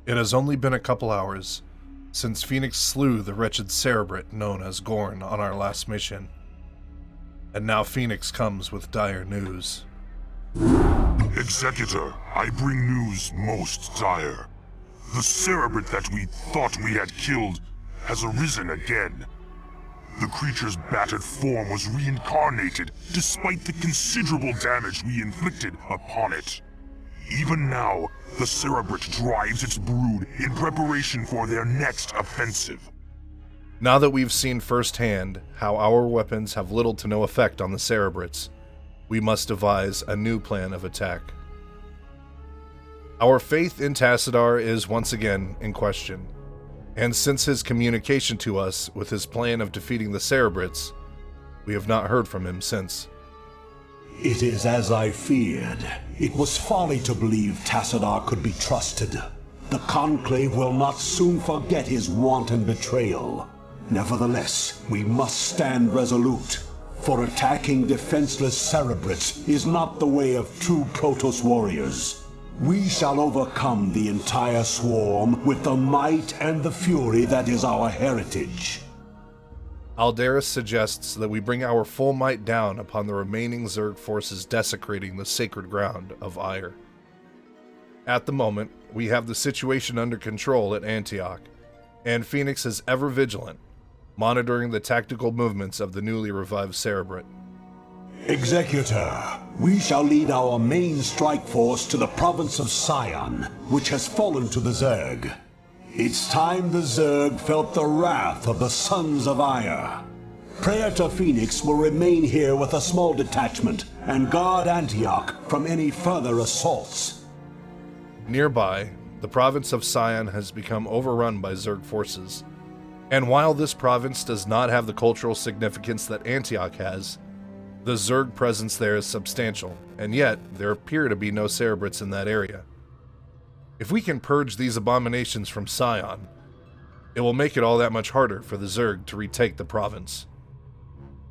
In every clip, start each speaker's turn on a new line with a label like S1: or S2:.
S1: It has only been a couple hours since Phoenix slew the wretched Cerebrate known as Gorn on our last mission. And now Phoenix comes with dire news.
S2: Executor, I bring news most dire. The Cerebrate that we thought we had killed has arisen again. The creature's battered form was reincarnated despite the considerable damage we inflicted upon it. Even now, the Cerebrate drives its brood in preparation for their next offensive.
S1: Now that we've seen firsthand how our weapons have little to no effect on the Cerebrates, we must devise a new plan of attack. Our faith in Tassadar is once again in question, and since his communication to us with his plan of defeating the Cerebrates, we have not heard from him since.
S3: It is as I feared. It was folly to believe Tassadar could be trusted. The Conclave will not soon forget his wanton betrayal. Nevertheless, we must stand resolute, for attacking defenseless Cerebrates is not the way of true Protoss warriors. We shall overcome the entire swarm with the might and the fury that is our heritage.
S1: Aldaris suggests that we bring our full might down upon the remaining Zerg forces desecrating the sacred ground of Ire. At the moment, we have the situation under control at Antioch, and Phoenix is ever vigilant, monitoring the tactical movements of the newly revived Cerebrate.
S3: Executor, we shall lead our main strike force to the Province of Scion, which has fallen to the Zerg. It's time the Zerg felt the wrath of the Sons of Ire. Praetor Phoenix will remain here with a small detachment and guard Antioch from any further assaults.
S1: Nearby, the Province of Scion has become overrun by Zerg forces, and while this province does not have the cultural significance that Antioch has, the Zerg presence there is substantial, and yet there appear to be no Cerebrates in that area. If we can purge these abominations from Scion, it will make it all that much harder for the Zerg to retake the province.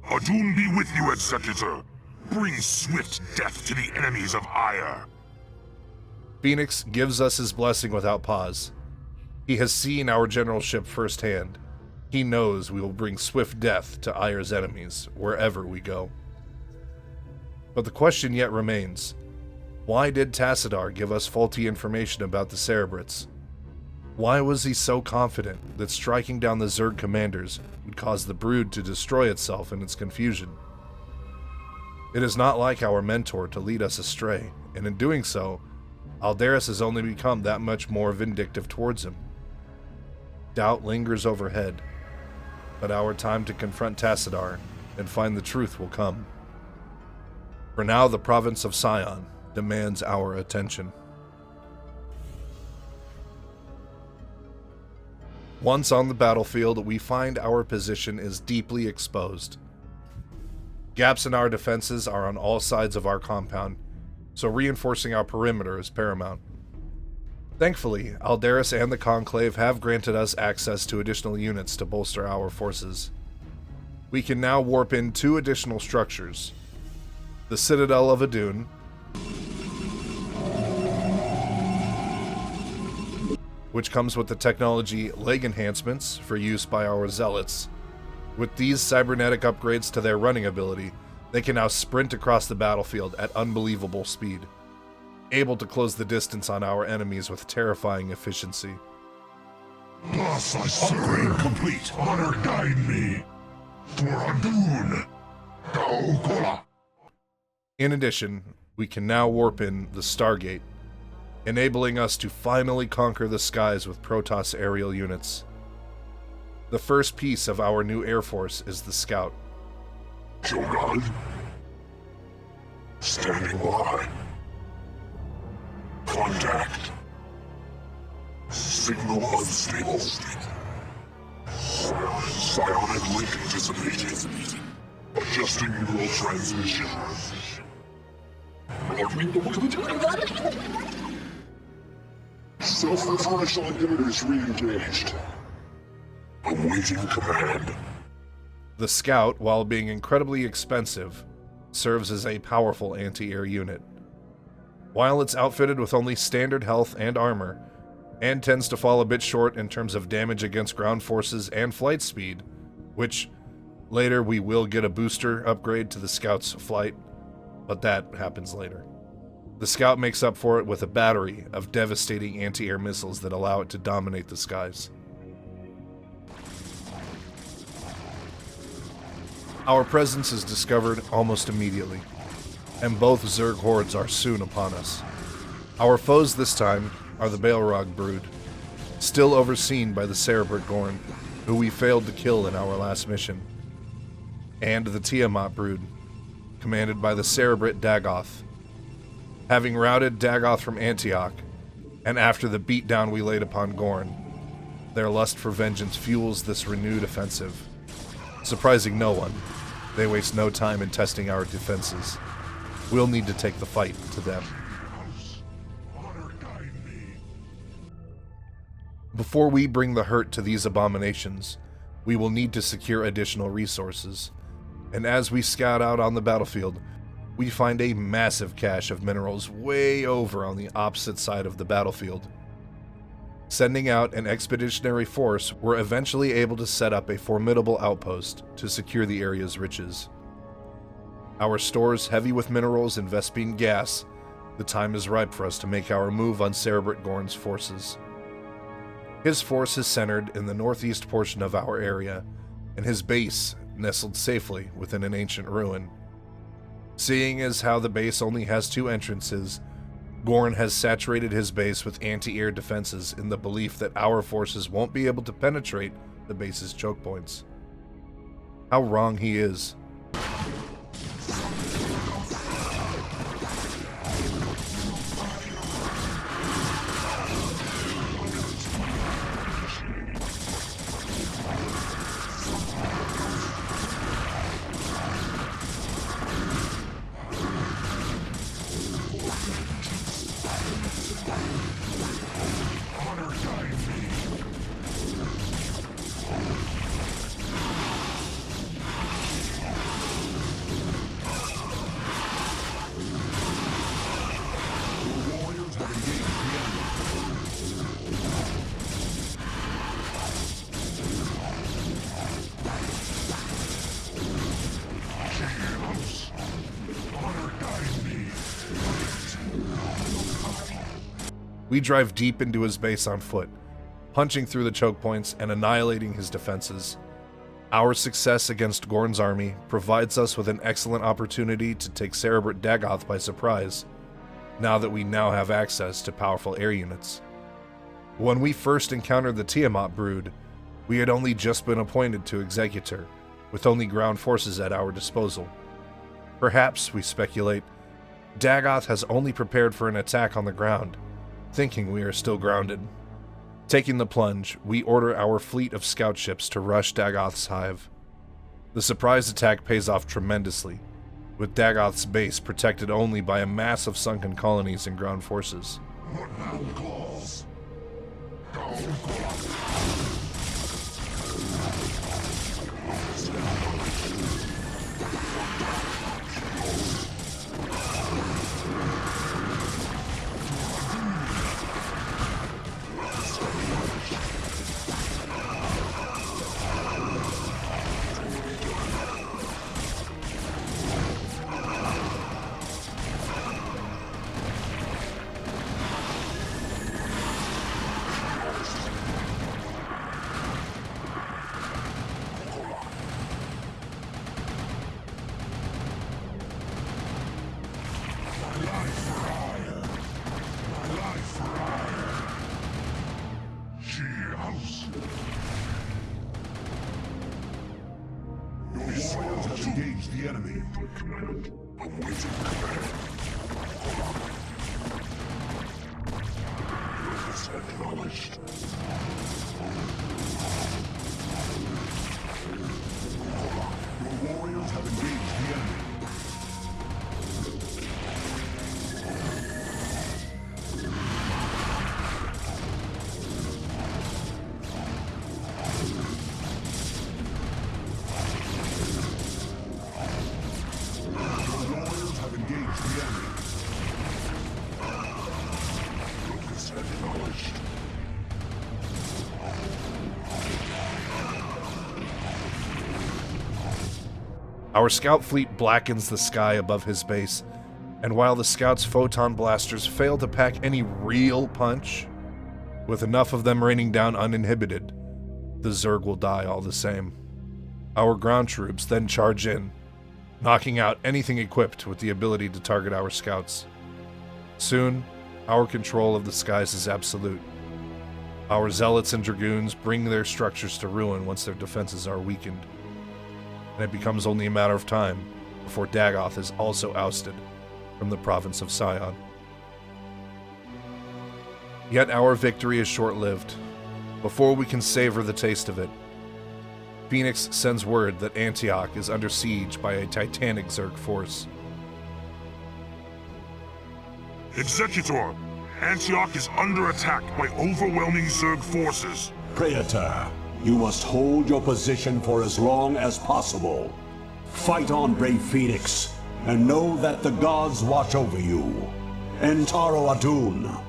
S2: Adun be with you, Executor. Bring swift death to the enemies of Ire.
S1: Phoenix gives us his blessing without pause. He has seen our generalship firsthand. He knows we will bring swift death to Ire's enemies wherever we go. But the question yet remains. Why did Tassadar give us faulty information about the Cerebrates? Why was he so confident that striking down the Zerg commanders would cause the brood to destroy itself in its confusion? It is not like our mentor to lead us astray, and in doing so, Aldaris has only become that much more vindictive towards him. Doubt lingers overhead, but our time to confront Tassadar and find the truth will come. For now, the Province of Scion demands our attention. Once on the battlefield, we find our position is deeply exposed. Gaps in our defenses are on all sides of our compound, so reinforcing our perimeter is paramount. Thankfully, Aldaris and the Conclave have granted us access to additional units to bolster our forces. We can now warp in 2 additional structures: the Citadel of Adun, which comes with the technology leg enhancements for use by our zealots. With these cybernetic upgrades to their running ability, they can now sprint across the battlefield at unbelievable speed, able to close the distance on our enemies with terrifying efficiency.
S2: Thus I serve. Complete. Honor guide me. For Adun. Kaokola.
S1: In addition, we can now warp in the Stargate, enabling us to finally conquer the skies with Protoss aerial units. The first piece of our new Air Force is the Scout.
S2: Jogad. Standing by. Contact. Signal unstable. Psionic link anticipated. Adjusting neural transmission. Self-referential inhibitors re-engaged. Awaiting command.
S1: The Scout, while being incredibly expensive, serves as a powerful anti-air unit. While it's outfitted with only standard health and armor, and tends to fall a bit short in terms of damage against ground forces and flight speed, which later we will get a booster upgrade to the Scout's flight, but that happens later. The Scout makes up for it with a battery of devastating anti-air missiles that allow it to dominate the skies. Our presence is discovered almost immediately, and both Zerg hordes are soon upon us. Our foes this time are the Balrog brood, still overseen by the Cerebrate Gorn, who we failed to kill in our last mission, and the Tiamat brood, commanded by the Cerebrate Dagoth. Having routed Dagoth from Antioch, and after the beatdown we laid upon Gorn, their lust for vengeance fuels this renewed offensive. Surprising no one, they waste no time in testing our defenses. We'll need to take the fight to them. Before we bring the hurt to these abominations, we will need to secure additional resources. And as we scout out on the battlefield, we find a massive cache of minerals way over on the opposite side of the battlefield. Sending out an expeditionary force, we're eventually able to set up a formidable outpost to secure the area's riches. Our stores heavy with minerals and Vespene gas, the time is ripe for us to make our move on Cerebrate Gorn's forces. His force is centered in the northeast portion of our area, and his base nestled safely within an ancient ruin. Seeing as how the base only has 2 entrances, Gorn has saturated his base with anti-air defenses in the belief that our forces won't be able to penetrate the base's choke points. How wrong he is. We drive deep into his base on foot, punching through the choke points and annihilating his defenses. Our success against Gorn's army provides us with an excellent opportunity to take Cerebrate Dagoth by surprise, now that we now have access to powerful air units. When we first encountered the Tiamat brood, we had only just been appointed to Executor, with only ground forces at our disposal. Perhaps, we speculate, Dagoth has only prepared for an attack on the ground, thinking we are still grounded. Taking the plunge, we order our fleet of scout ships to rush Dagoth's hive. The surprise attack pays off tremendously, with Dagoth's base protected only by a mass of sunken colonies and ground forces.
S2: Engage the enemy. Acknowledged. Your warriors have engaged the enemy.
S1: Our scout fleet blackens the sky above his base, and while the scouts' photon blasters fail to pack any real punch, with enough of them raining down uninhibited, the Zerg will die all the same. Our ground troops then charge in, knocking out anything equipped with the ability to target our scouts. Soon, our control of the skies is absolute. Our zealots and dragoons bring their structures to ruin once their defenses are weakened, and it becomes only a matter of time before Dagoth is also ousted from the Province of Scion. Yet our victory is short-lived. Before we can savor the taste of it, Phoenix sends word that Antioch is under siege by a titanic Zerg force.
S2: Executor, Antioch is under attack by overwhelming Zerg forces.
S3: Praetor, you must hold your position for as long as possible. Fight on, brave Phoenix, and know that the gods watch over you. Entaro Adun.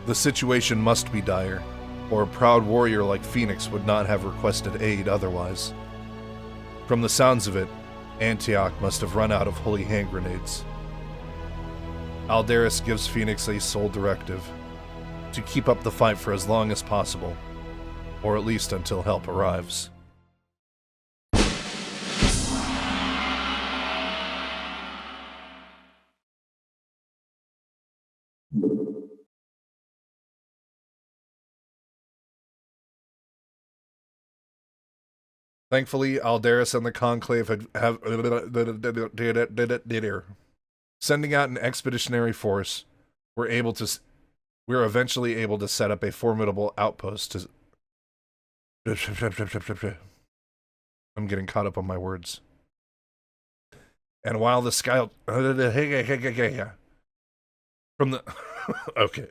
S1: The situation must be dire, or a proud warrior like Phoenix would not have requested aid otherwise. From the sounds of it, Antioch must have run out of holy hand grenades. Aldaris gives Phoenix a sole directive: to keep up the fight for as long as possible, or at least until help arrives. Thankfully, Aldaris and the Conclave sending out an expeditionary force, we're eventually able to set up a formidable outpost to... I'm getting caught up on my words. And while the scout... From the... Okay.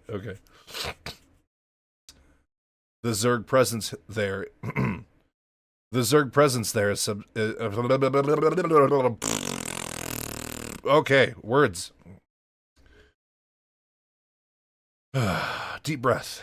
S1: The Zerg presence there... The Zerg presence there is okay, words. Deep breath.